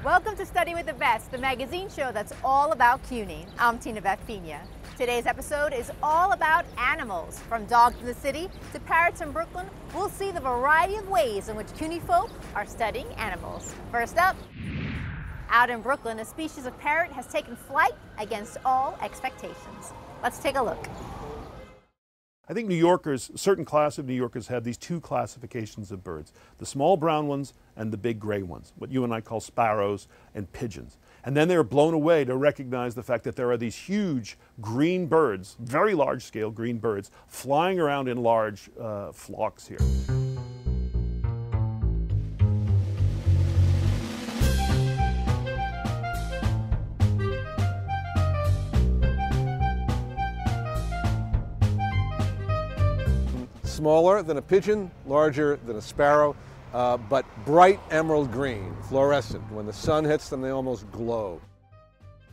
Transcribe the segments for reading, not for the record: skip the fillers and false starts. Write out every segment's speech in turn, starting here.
Welcome to Study with the Best, the magazine show that's all about CUNY. I'm Tina Beth Pena. Today's episode is all about animals. From dogs in the city to parrots in Brooklyn, we'll see the variety of ways in which CUNY folk are studying animals. First up, out in Brooklyn, a species of parrot has taken flight against all expectations. Let's take a look. I think New Yorkers, a certain class of New Yorkers have these two classifications of birds, the small brown ones and the big gray ones, what you and I call sparrows and pigeons. And then they're blown away to recognize the fact that there are these huge green birds, very large scale green birds, flying around in large flocks here. Smaller than a pigeon, larger than a sparrow, but bright emerald green, fluorescent. When the sun hits them, they almost glow.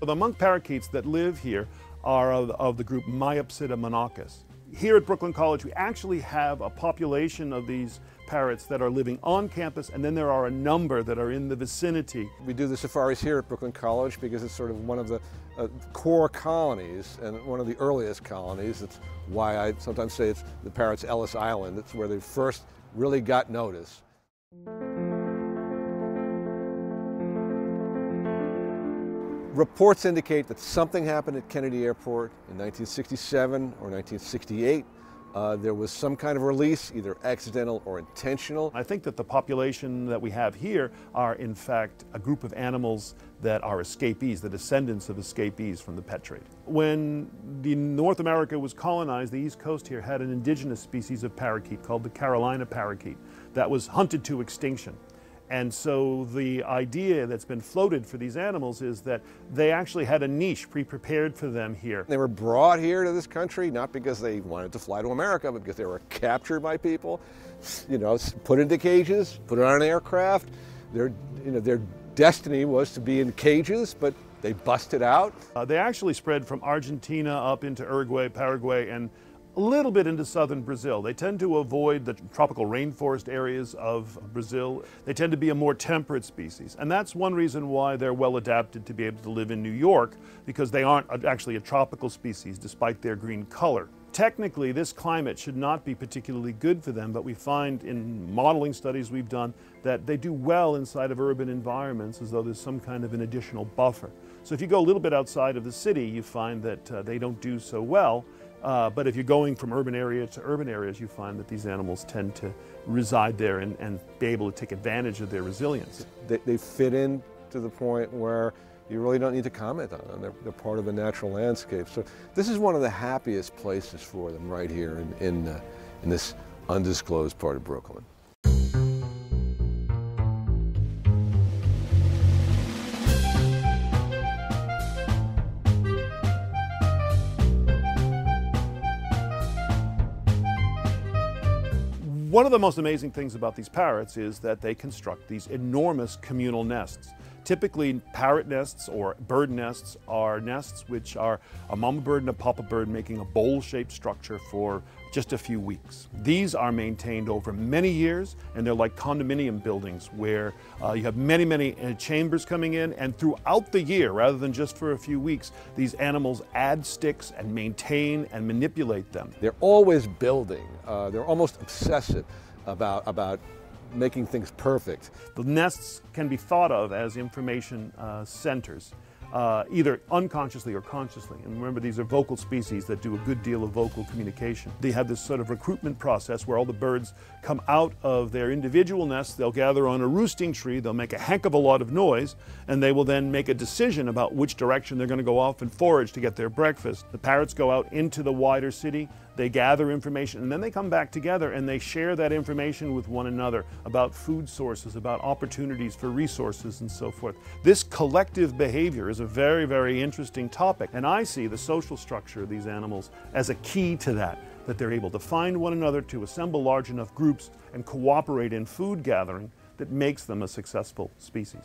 The monk parakeets that live here are of the group Myopsida monachus. Here at Brooklyn College, we actually have a population of these parrots that are living on campus, and then there are a number that are in the vicinity. We do the safaris here at Brooklyn College because it's sort of one of the core colonies and one of the earliest colonies. It's why I sometimes say it's the parrots' Ellis Island. It's where they first really got notice. Reports indicate that something happened at Kennedy Airport in 1967 or 1968. There was some kind of release, either accidental or intentional. I think that the population that we have here are, in fact, a group of animals that are escapees, the descendants of escapees from the pet trade. When North America was colonized, the East Coast here had an indigenous species of parakeet called the Carolina parakeet that was hunted to extinction. And so the idea that's been floated for these animals is that they actually had a niche pre-prepared for them here. They were brought here to this country not because they wanted to fly to America, but because they were captured by people, you know, put into cages, put on an aircraft. Their destiny was to be in cages, but they busted out. They actually spread from Argentina up into Uruguay, Paraguay, and a little bit into southern Brazil. They tend to avoid the tropical rainforest areas of Brazil. They tend to be a more temperate species. And that's one reason why they're well adapted to be able to live in New York, because they aren't actually a tropical species despite their green color. Technically, this climate should not be particularly good for them, but we find in modeling studies we've done that they do well inside of urban environments as though there's some kind of an additional buffer. So if you go a little bit outside of the city, you find that they don't do so well. But if you're going from urban area to urban areas, you find that these animals tend to reside there and be able to take advantage of their resilience. They fit in to the point where you really don't need to comment on them. They're part of the natural landscape. So this is one of the happiest places for them right here in this undisclosed part of Brooklyn. One of the most amazing things about these parrots is that they construct these enormous communal nests. Typically, parrot nests or bird nests are nests which are a mama bird and a papa bird making a bowl-shaped structure for just a few weeks. These are maintained over many years, and they're like condominium buildings where you have many chambers coming in, and throughout the year, rather than just for a few weeks, these animals add sticks and maintain and manipulate them. They're always building. They're almost obsessive about making things perfect. The nests can be thought of as information centers, either unconsciously or consciously. And remember, these are vocal species that do a good deal of vocal communication. They have this sort of recruitment process where all the birds come out of their individual nests, they'll gather on a roosting tree, they'll make a heck of a lot of noise, and they will then make a decision about which direction they're going to go off and forage to get their breakfast. The parrots go out into the wider city, they gather information, and then they come back together and they share that information with one another about food sources, about opportunities for resources, and so forth. This collective behavior is a very interesting topic, and I see the social structure of these animals as a key to that they're able to find one another, to assemble large enough groups and cooperate in food gathering that makes them a successful species.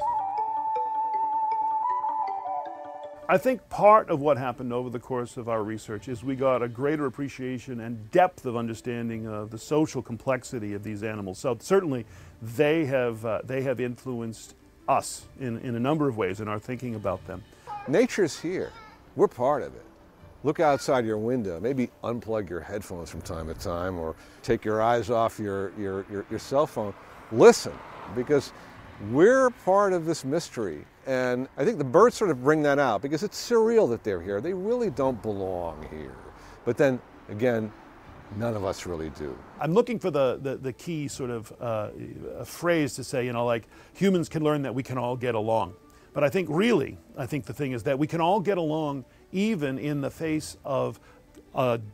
I think part of what happened over the course of our research is we got a greater appreciation and depth of understanding of the social complexity of these animals. So certainly they have influenced us in a number of ways in our thinking about them. Nature's here. We're part of it. Look outside your window. Maybe unplug your headphones from time to time, or take your eyes off your cell phone. Listen, because we're part of this mystery. And I think the birds sort of bring that out, because it's surreal that they're here. They really don't belong here. But then, again, none of us really do. I'm looking for the key sort of a phrase to say, like humans can learn that we can all get along. But I think the thing is that we can all get along even in the face of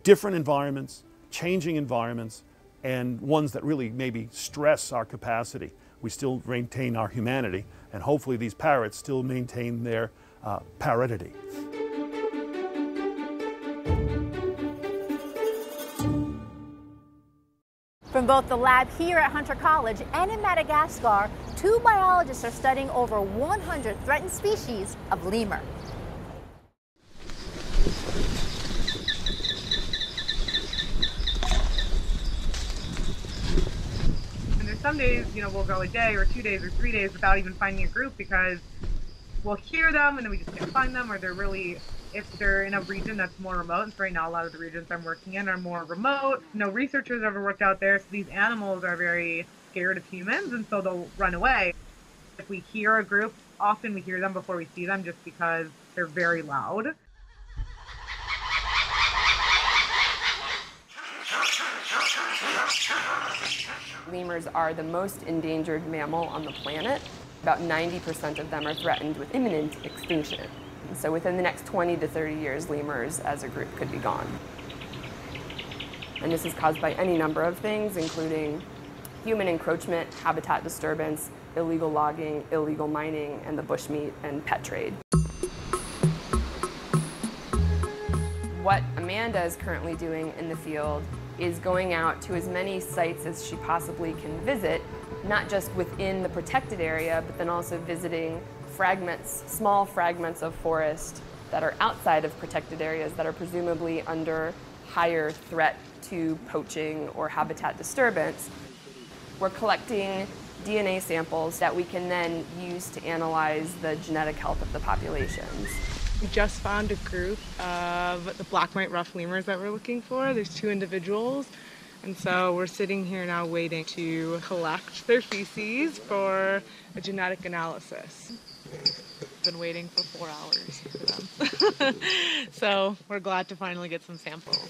different environments, changing environments, and ones that really maybe stress our capacity. We still maintain our humanity, and hopefully these parrots still maintain their parrotity. From both the lab here at Hunter College and in Madagascar, 2 biologists are studying over 100 threatened species of lemur. And there's some days, we'll go a day or 2 days or 3 days without even finding a group, because we'll hear them and then we just can't find them, or if they're in a region that's more remote. And so right now a lot of the regions I'm working in are more remote. No researchers ever worked out there, so these animals are very scared of humans, and so they'll run away. If we hear a group, often we hear them before we see them just because they're very loud. Lemurs are the most endangered mammal on the planet. About 90% of them are threatened with imminent extinction. So within the next 20 to 30 years, lemurs as a group could be gone. And this is caused by any number of things, including human encroachment, habitat disturbance, illegal logging, illegal mining, and the bushmeat and pet trade. What Amanda is currently doing in the field is going out to as many sites as she possibly can visit, not just within the protected area, but then also visiting small fragments of forest that are outside of protected areas that are presumably under higher threat to poaching or habitat disturbance. We're collecting DNA samples that we can then use to analyze the genetic health of the populations. We just found a group of the black and white rough lemurs that we're looking for. There's 2 individuals. And so we're sitting here now waiting to collect their feces for a genetic analysis. Been waiting for 4 hours for them. So we're glad to finally get some samples.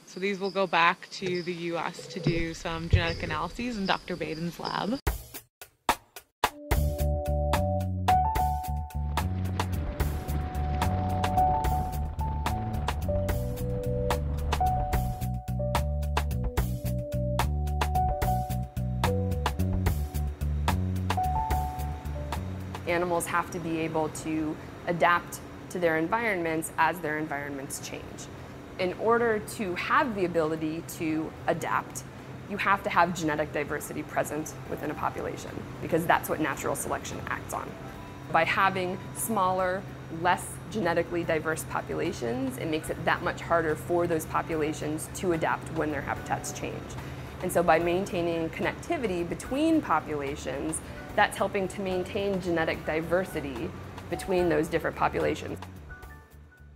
So these will go back to the US to do some genetic analyses in Dr. Baden's lab. Animals have to be able to adapt to their environments as their environments change. In order to have the ability to adapt, you have to have genetic diversity present within a population, because that's what natural selection acts on. By having smaller, less genetically diverse populations, it makes it that much harder for those populations to adapt when their habitats change. And so by maintaining connectivity between populations, that's helping to maintain genetic diversity between those different populations.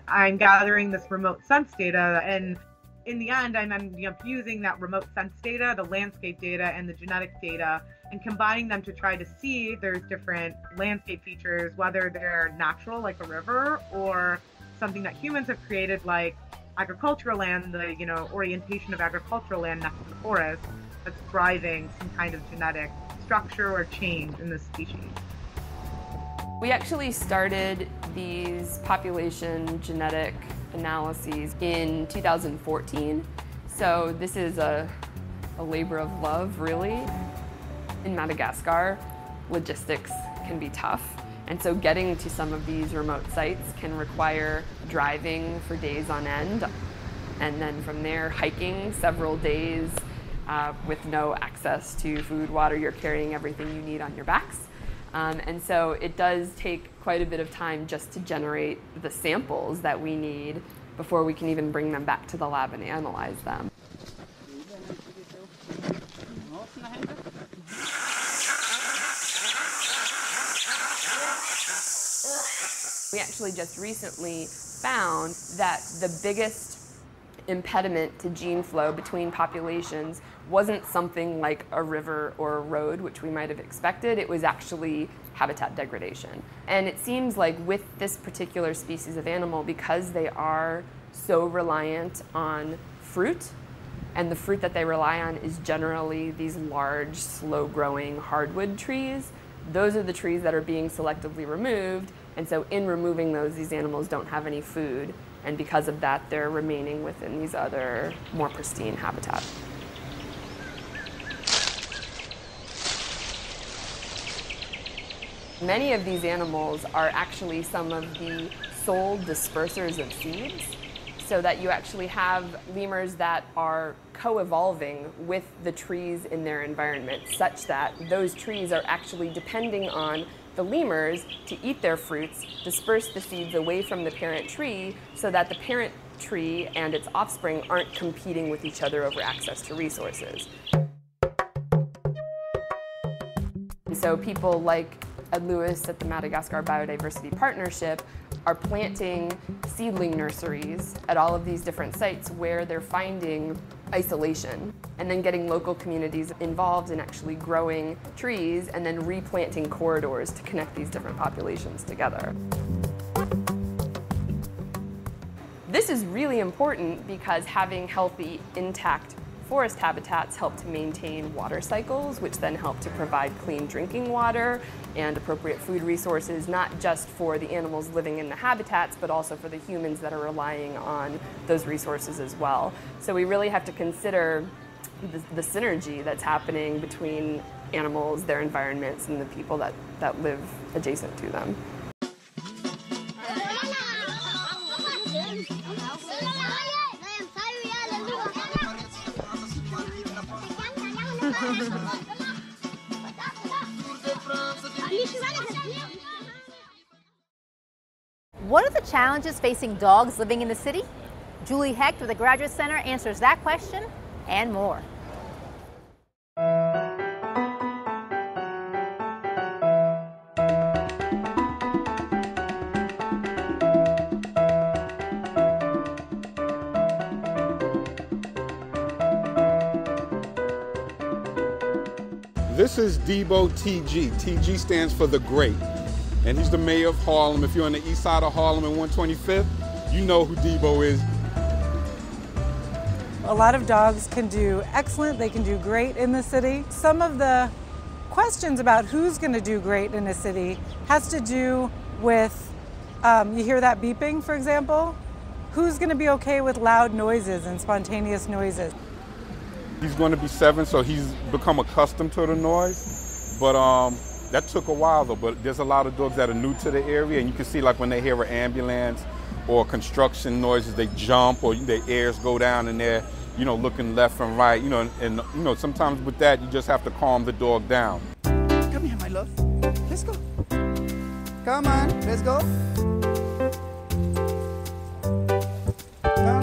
I'm gathering this remote sense data, and in the end, I'm ending up using that remote sense data, the landscape data, and the genetic data, and combining them to try to see if there's different landscape features, whether they're natural, like a river, or something that humans have created, like agricultural land, the orientation of agricultural land next to the forest, that's driving some kind of genetic structure or change in this species. We actually started these population genetic analyses in 2014. So this is a labor of love, really. In Madagascar, logistics can be tough. And so getting to some of these remote sites can require driving for days on end. And then from there, hiking several days with no access to food, water. You're carrying everything you need on your backs. And so it does take quite a bit of time just to generate the samples that we need before we can even bring them back to the lab and analyze them. actually just recently found that the biggest impediment to gene flow between populations wasn't something like a river or a road, which we might have expected. It was actually habitat degradation. And it seems like with this particular species of animal, because they are so reliant on fruit, and the fruit that they rely on is generally these large, slow-growing hardwood trees, those are the trees that are being selectively removed, and so in removing those, these animals don't have any food, and because of that, they're remaining within these other, more pristine habitat. Many of these animals are actually some of the sole dispersers of seeds, so that you actually have lemurs that are co-evolving with the trees in their environment, such that those trees are actually depending on the lemurs to eat their fruits, disperse the seeds away from the parent tree, so that the parent tree and its offspring aren't competing with each other over access to resources. And so people like Ed Lewis at the Madagascar Biodiversity Partnership are planting seedling nurseries at all of these different sites where they're finding isolation, and then getting local communities involved in actually growing trees and then replanting corridors to connect these different populations together. This is really important because having healthy, intact forest habitats help to maintain water cycles, which then help to provide clean drinking water and appropriate food resources, not just for the animals living in the habitats, but also for the humans that are relying on those resources as well. So we really have to consider the synergy that's happening between animals, their environments, and the people that live adjacent to them. What are the challenges facing dogs living in the city? Julie Hecht with the Graduate Center answers that question and more. This is Debo TG. TG stands for the Great. And he's the mayor of Harlem. If you're on the east side of Harlem and 125th, you know who Debo is. A lot of dogs can do excellent, they can do great in the city. Some of the questions about who's going to do great in a city has to do with, you hear that beeping, for example? Who's going to be okay with loud noises and spontaneous noises? He's going to be 7, so he's become accustomed to the noise. But that took a while though, but there's a lot of dogs that are new to the area, and you can see like when they hear an ambulance or construction noises, they jump or their ears go down and they're, looking left and right, and sometimes with that, you just have to calm the dog down. Come here, my love. Let's go. Come on, let's go. No.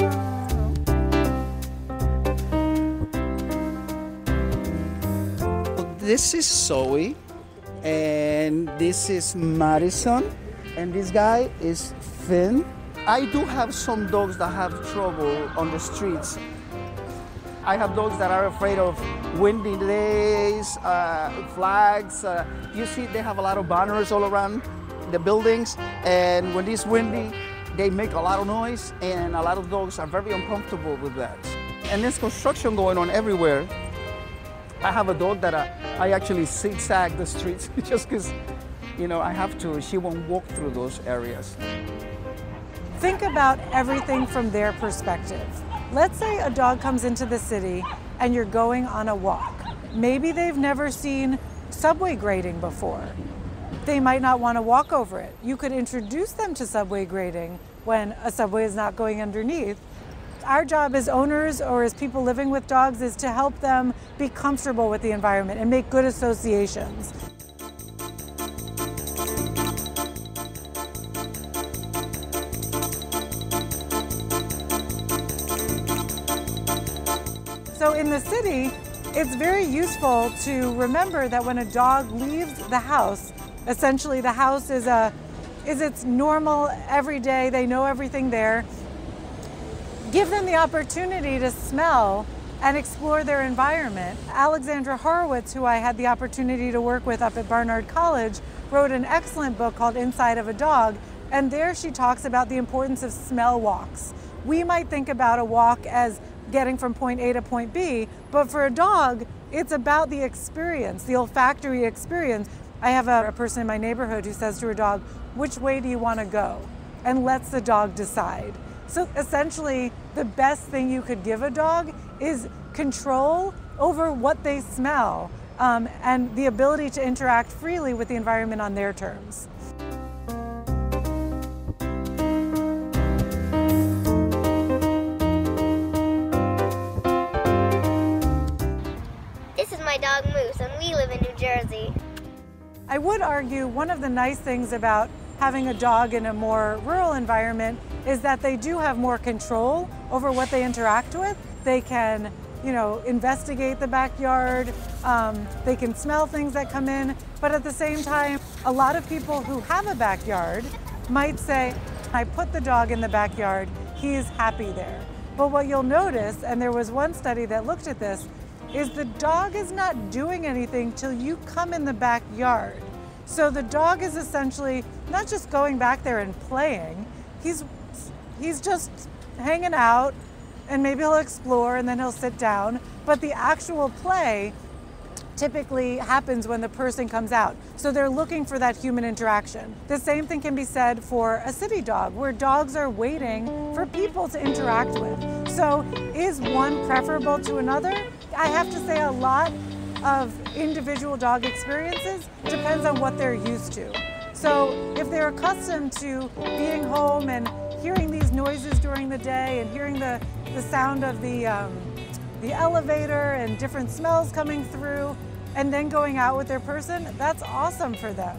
This is Zoe. And this is Madison, and this guy is Finn. I do have some dogs that have trouble on the streets. I have dogs that are afraid of windy days, flags. You see they have a lot of banners all around the buildings, and when it's windy, they make a lot of noise, and a lot of dogs are very uncomfortable with that. And there's construction going on everywhere. I have a dog that I actually zigzag the streets just because, I have to. She won't walk through those areas. Think about everything from their perspective. Let's say a dog comes into the city and you're going on a walk. Maybe they've never seen subway grading before. They might not want to walk over it. You could introduce them to subway grading when a subway is not going underneath. Our job as owners or as people living with dogs is to help them be comfortable with the environment and make good associations. So in the city, it's very useful to remember that when a dog leaves the house, essentially the house is is it's normal every day, they know everything there. Give them the opportunity to smell and explore their environment. Alexandra Horowitz, who I had the opportunity to work with up at Barnard College, wrote an excellent book called Inside of a Dog, and there she talks about the importance of smell walks. We might think about a walk as getting from point A to point B, but for a dog, it's about the experience, the olfactory experience. I have a person in my neighborhood who says to her dog, "Which way do you want to go?" and lets the dog decide. So essentially, the best thing you could give a dog is control over what they smell and the ability to interact freely with the environment on their terms. This is my dog Moose, and we live in New Jersey. I would argue one of the nice things about having a dog in a more rural environment is that they do have more control over what they interact with. They can, investigate the backyard. They can smell things that come in. But at the same time, a lot of people who have a backyard might say, I put the dog in the backyard, he's happy there. But what you'll notice, and there was one study that looked at this, is the dog is not doing anything till you come in the backyard. So the dog is essentially not just going back there and playing, he's just hanging out, and maybe he'll explore and then he'll sit down, but the actual play typically happens when the person comes out. So they're looking for that human interaction. The same thing can be said for a city dog, where dogs are waiting for people to interact with. So is one preferable to another? I have to say a lot of individual dog experiences depends on what they're used to. So if they're accustomed to being home and hearing these noises during the day and hearing the sound of the elevator and different smells coming through, and then going out with their person, that's awesome for them.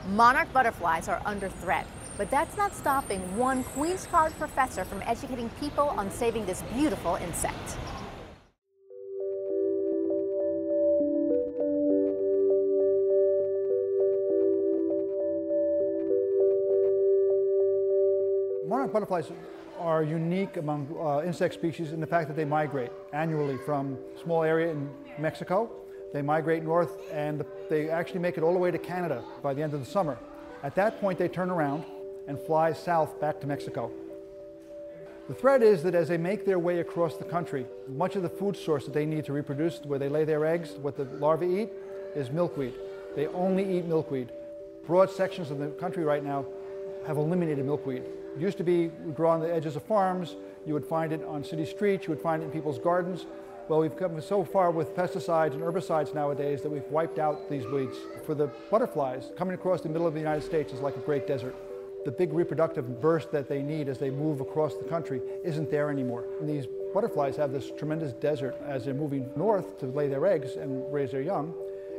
Monarch butterflies are under threat, but that's not stopping one Queen's College professor from educating people on saving this beautiful insect. Monarch butterflies are unique among insect species in the fact that they migrate annually from a small area in Mexico. They migrate north and they actually make it all the way to Canada by the end of the summer. At that point they turn around and fly south back to Mexico. The threat is that as they make their way across the country, much of the food source that they need to reproduce, where they lay their eggs, what the larvae eat, is milkweed. They only eat milkweed. Broad sections of the country right now have eliminated milkweed. It used to be, we grow on the edges of farms, you would find it on city streets, you would find it in people's gardens. Well, we've come so far with pesticides and herbicides nowadays that we've wiped out these weeds. For the butterflies, coming across the middle of the United States is like a great desert. The big reproductive burst that they need as they move across the country isn't there anymore. And these butterflies have this tremendous desert as they're moving north to lay their eggs and raise their young.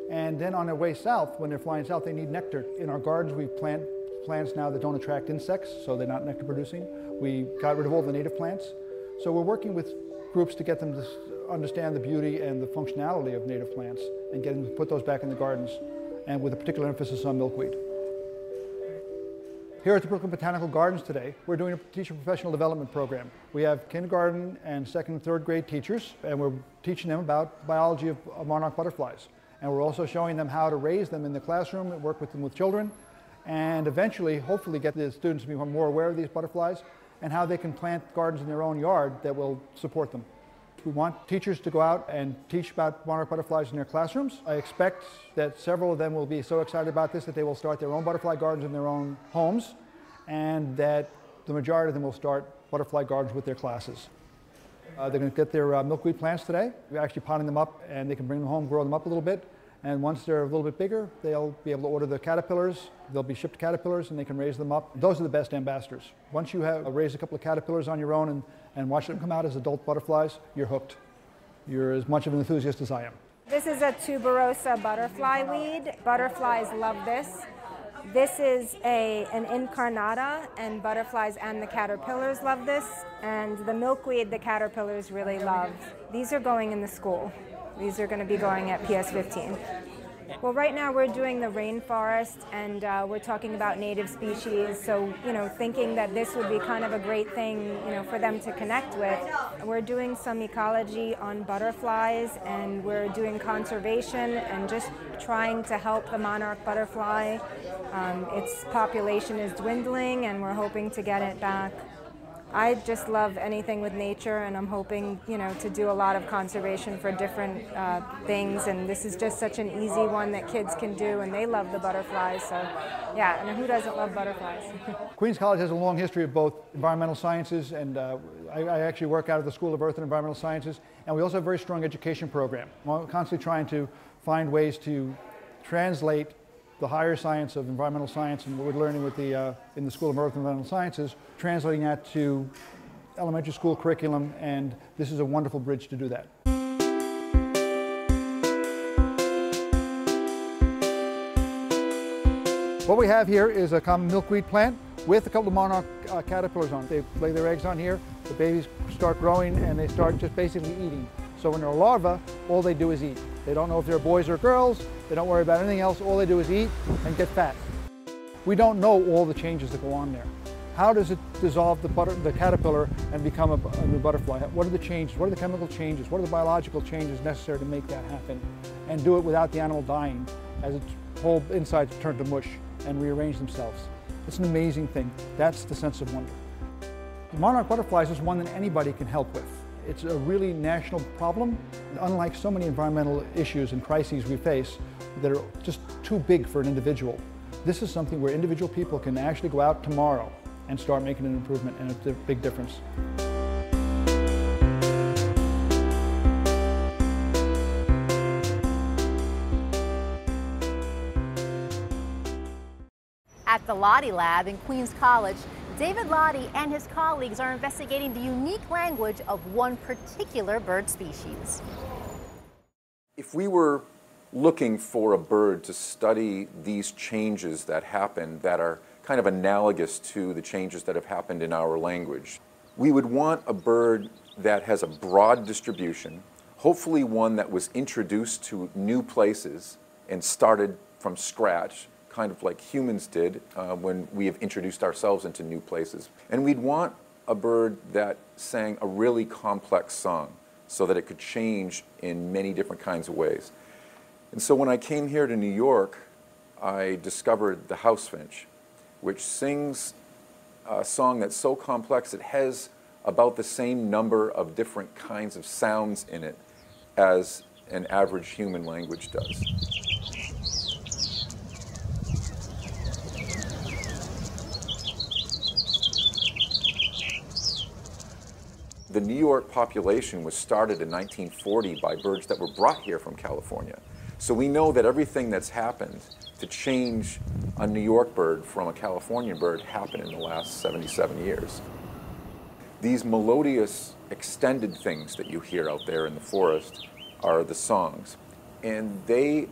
And then on their way south, when they're flying south, they need nectar. In our gardens, we plant plants now that don't attract insects, so they're not nectar producing. We got rid of all the native plants. So we're working with groups to get them to understand the beauty and the functionality of native plants and get them to put those back in the gardens, and with a particular emphasis on milkweed. Here at the Brooklyn Botanical Gardens today, we're doing a teacher professional development program. We have kindergarten and second and third grade teachers, and we're teaching them about biology of monarch butterflies. And we're also showing them how to raise them in the classroom and work with them with children, and eventually, hopefully, get the students to become more aware of these butterflies and how they can plant gardens in their own yard that will support them. We want teachers to go out and teach about monarch butterflies in their classrooms. I expect that several of them will be so excited about this that they will start their own butterfly gardens in their own homes, and that the majority of them will start butterfly gardens with their classes. They're going to get their milkweed plants today. We're actually potting them up, and they can bring them home, grow them up a little bit. And once they're a little bit bigger, they'll be able to order the caterpillars. They'll be shipped caterpillars, and they can raise them up. Those are the best ambassadors. Once you have raised a couple of caterpillars on your own and watch them come out as adult butterflies, you're hooked. You're as much of an enthusiast as I am. This is a tuberosa butterfly weed. Butterflies love this. This is an incarnata, and butterflies and the caterpillars love this, and the milkweed the caterpillars really love. These are going in the school. These are going to be going at PS 15. Well, right now we're doing the rainforest, and we're talking about native species, so, thinking that this would be kind of a great thing, for them to connect with. We're doing some ecology on butterflies, and we're doing conservation and just trying to help the monarch butterfly. Its population is dwindling, and we're hoping to get it back. I just love anything with nature, and I'm hoping, to do a lot of conservation for different things, and this is just such an easy one that kids can do, and they love the butterflies, so yeah, and who doesn't love butterflies? Queens College has a long history of both environmental sciences, and I actually work out of the School of Earth and Environmental Sciences, and we also have a very strong education program. We're constantly trying to find ways to translate the higher science of environmental science and what we're learning with in the School of Earth and Environmental Sciences, translating that to elementary school curriculum, and this is a wonderful bridge to do that. What we have here is a common milkweed plant with a couple of monarch caterpillars on it. They lay their eggs on here, the babies start growing, and they start just basically eating. So when they're a larva, all they do is eat. They don't know if they're boys or girls, they don't worry about anything else, all they do is eat and get fat. We don't know all the changes that go on there. How does it dissolve the caterpillar and become a new butterfly? What are the changes? What are the chemical changes? What are the biological changes necessary to make that happen? And do it without the animal dying as its whole insides turn to mush and rearrange themselves. It's an amazing thing. That's the sense of wonder. The monarch butterflies is one that anybody can help with. It's a really national problem. Unlike so many environmental issues and crises we face that are just too big for an individual, this is something where individual people can actually go out tomorrow and start making an improvement, and it's a big difference. At the Lodi Lab in Queens College, David Lodi and his colleagues are investigating the unique language of one particular bird species. If we were looking for a bird to study these changes that happen that are kind of analogous to the changes that have happened in our language, we would want a bird that has a broad distribution, hopefully one that was introduced to new places and started from scratch, kind of like humans did when we have introduced ourselves into new places. And we'd want a bird that sang a really complex song so that it could change in many different kinds of ways. And so when I came here to New York, I discovered the house finch, which sings a song that's so complex it has about the same number of different kinds of sounds in it as an average human language does. The New York population was started in 1940 by birds that were brought here from California. So we know that everything that's happened to change a New York bird from a California bird happened in the last 77 years. These melodious, extended things that you hear out there in the forest are the songs. And they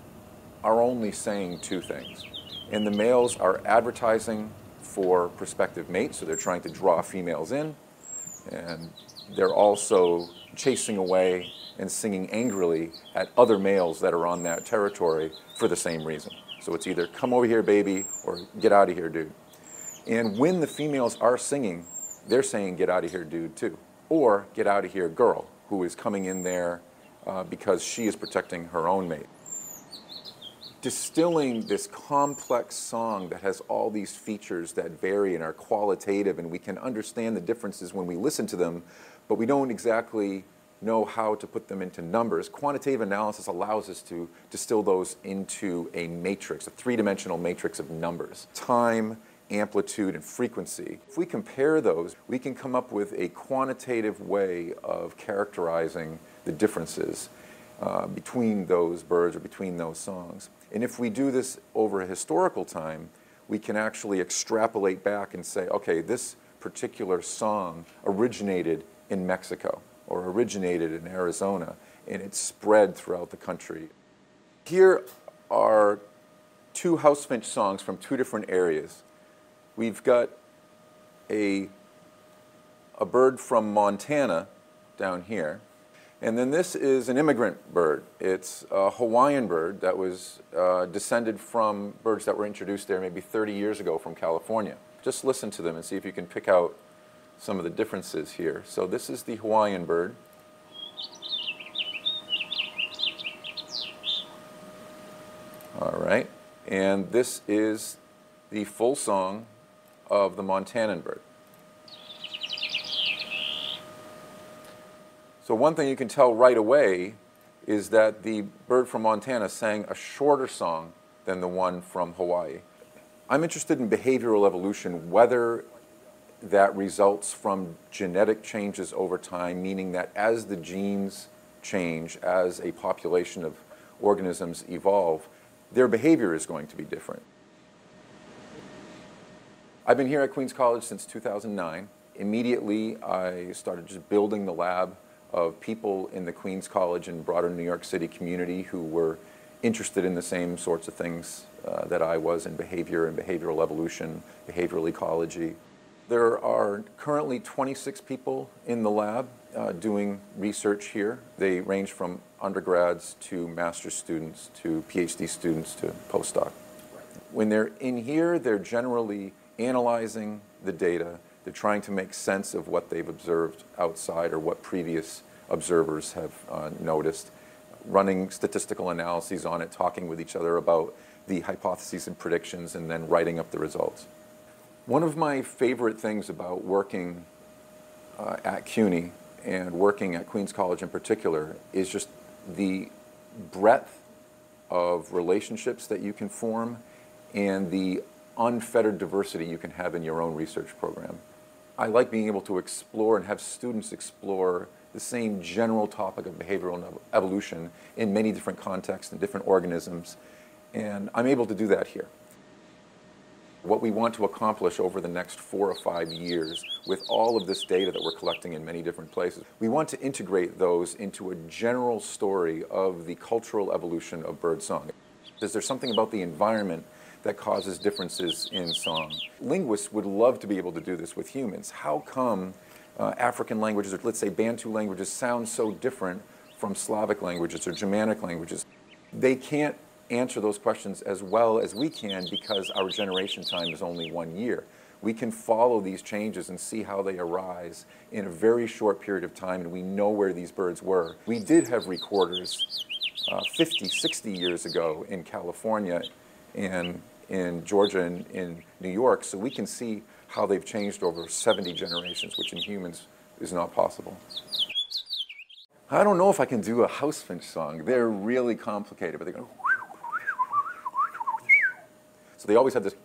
are only saying two things. And the males are advertising for prospective mates, so they're trying to draw females in. And they're also chasing away and singing angrily at other males that are on that territory for the same reason. So it's either come over here, baby, or get out of here, dude. And when the females are singing, they're saying get out of here, dude, too. Or get out of here, girl, who is coming in there because she is protecting her own mate. Distilling this complex song that has all these features that vary and are qualitative, and we can understand the differences when we listen to them, but we don't exactly know how to put them into numbers. Quantitative analysis allows us to distill those into a matrix, a three-dimensional matrix of numbers. Time, amplitude, and frequency. If we compare those, we can come up with a quantitative way of characterizing the differences between those birds or between those songs. And if we do this over a historical time, we can actually extrapolate back and say, okay, this particular song originated in Mexico or originated in Arizona, and it spread throughout the country. Here are two house finch songs from two different areas. We've got a bird from Montana down here, and then this is an immigrant bird. It's a Hawaiian bird that was descended from birds that were introduced there maybe 30 years ago from California. Just listen to them and see if you can pick out some of the differences here. So this is the Hawaiian bird. All right, and this is the full song of the Montanan bird. So one thing you can tell right away is that the bird from Montana sang a shorter song than the one from Hawaii. I'm interested in behavioral evolution, whether that results from genetic changes over time, meaning that as the genes change, as a population of organisms evolve, their behavior is going to be different. I've been here at Queens College since 2009. Immediately, I started just building the lab of people in the Queens College and broader New York City community who were interested in the same sorts of things that I was in behavior and behavioral evolution, behavioral ecology. There are currently 26 people in the lab doing research here. They range from undergrads to master's students to PhD students to postdoc. When they're in here, they're generally analyzing the data. They're trying to make sense of what they've observed outside or what previous observers have noticed, running statistical analyses on it, talking with each other about the hypotheses and predictions, and then writing up the results. One of my favorite things about working at CUNY and working at Queens College in particular is just the breadth of relationships that you can form and the unfettered diversity you can have in your own research program. I like being able to explore and have students explore the same general topic of behavioral evolution in many different contexts and different organisms, and I'm able to do that here. What we want to accomplish over the next 4 or 5 years with all of this data that we're collecting in many different places, we want to integrate those into a general story of the cultural evolution of birdsong. Is there something about the environment that causes differences in song? Linguists would love to be able to do this with humans. How come African languages, or let's say Bantu languages, sound so different from Slavic languages or Germanic languages? They can't answer those questions as well as we can because our generation time is only 1 year. We can follow these changes and see how they arise in a very short period of time, and we know where these birds were. We did have recorders 50, 60 years ago in California and in Georgia and in New York, so we can see how they've changed over 70 generations, which in humans is not possible. I don't know if I can do a house finch song. They're really complicated, but they go. So they always have this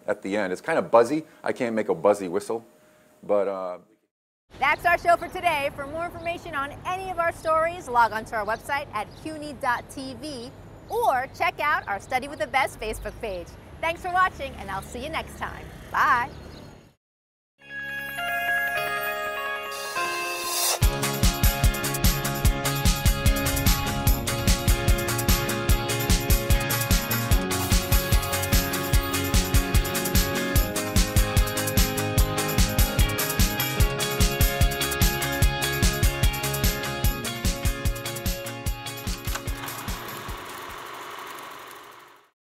at the end. It's kind of buzzy. I can't make a buzzy whistle, but. That's our show for today. For more information on any of our stories, log on to our website at CUNY.tv or check out our Study with the Best Facebook page. Thanks for watching, and I'll see you next time. Bye.